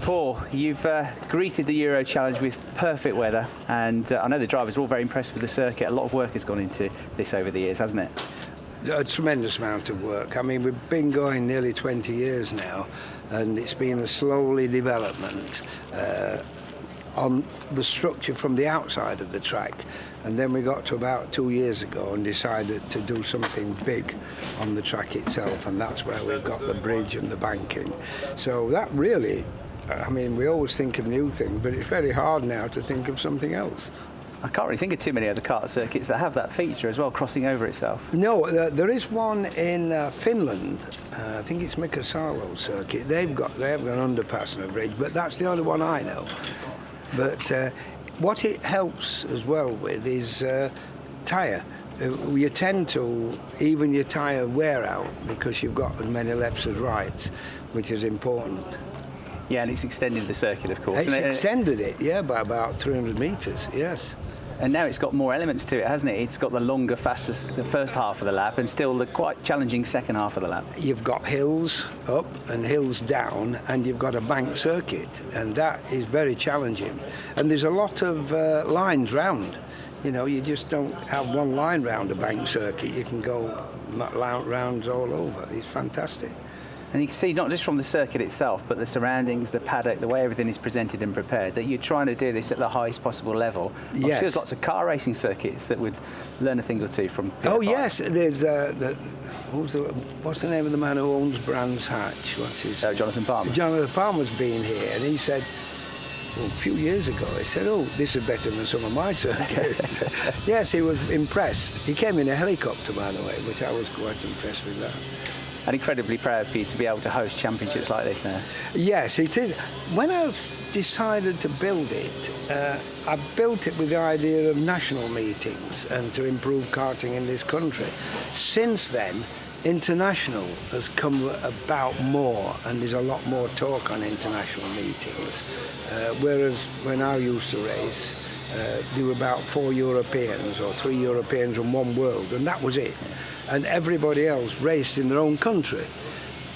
Paul, you've greeted the Euro Challenge with perfect weather, and I know the drivers are all very impressed with the circuit. A lot of work has gone into this over the years, hasn't it? A tremendous amount of work. I mean, we've been going nearly 20 years now, and it's been a slowly development on the structure from the outside of the track. And then we got to about 2 years ago and decided to do something big on the track itself, and that's where we've got the bridge and the banking. So that really, I mean, we always think of new things, but it's very hard now to think of something else. I can't really think of too many other kart circuits that have that feature as well, crossing over itself. No, there is one in Finland. I think it's Mikasalo circuit. They have an underpass and a bridge, but that's the only one I know. But what it helps as well with is tyre. You tend to even your tyre wear out because you've got as many lefts as rights, which is important. Yeah, and it's extended the circuit, of course. It's extended it, yeah, by about 300 metres, yes. And now it's got more elements to it, hasn't it? It's got the longer, faster the first half of the lap and still the quite challenging second half of the lap. You've got hills up and hills down, and you've got a bank circuit, and that is very challenging. And there's a lot of lines round. You know, you just don't have one line round a bank circuit. You can go rounds all over. It's fantastic. And you can see not just from the circuit itself, but the surroundings, the paddock, the way everything is presented and prepared, that you're trying to do this at the highest possible level. I'm sure there's lots of car racing circuits that would learn a thing or two from Peter Park. Yes, there's what's the name of the man who owns Brands Hatch? What's his? Jonathan Palmer. Jonathan Palmer's been here, and he said, well, a few years ago, he said, oh, this is better than some of my circuits. Yes, he was impressed. He came in a helicopter, by the way, which I was quite impressed with that. And incredibly proud for you to be able to host championships like this now. Yes, it is. When I decided to build it, I built it with the idea of national meetings and to improve karting in this country. Since then, international has come about more, and there's a lot more talk on international meetings. Whereas when I used to race, there were about 4 Europeans or 3 Europeans and 1 world, and that was it. And everybody else raced in their own country.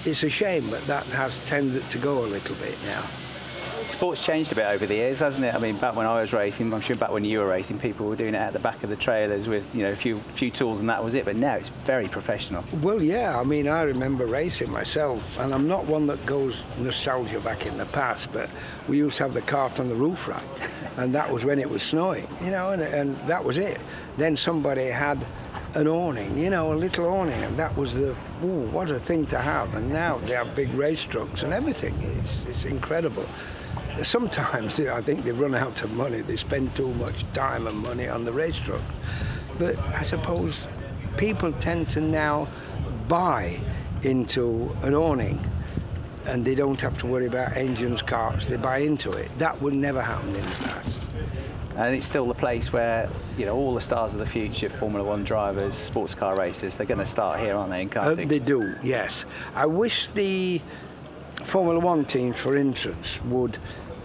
It's a shame, but that has tended to go a little bit now. Sport's changed a bit over the years, hasn't it? I mean, back when I was racing, I'm sure back when you were racing, people were doing it at the back of the trailers with, you know, a few tools and that was it. But now it's very professional. Well, yeah, I mean, I remember racing myself, and I'm not one that goes nostalgia back in the past, but we used to have the cart on the roof rack, and that was when it was snowing, you know, and that was it. Then somebody had an awning, you know, a little awning, and that was what a thing to have. And now they have big race trucks and everything. It's incredible. Sometimes I think they run out of money. They spend too much time and money on the race truck. But I suppose people tend to now buy into an awning, and they don't have to worry about engines, carts. They buy into it. That would never happen in the past. And it's still the place where, you know, all the stars of the future, Formula One drivers, sports car racers, they're going to start here, aren't they, in karting? They do, yes. I wish the Formula One teams, for instance, would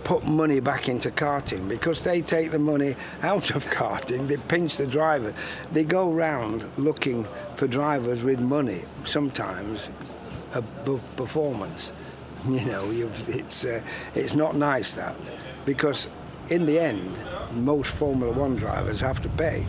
put money back into karting, because they take the money out of karting, they pinch the driver. They go round looking for drivers with money, sometimes above performance. You know, it's not nice, that, because in the end, most Formula One drivers have to pay.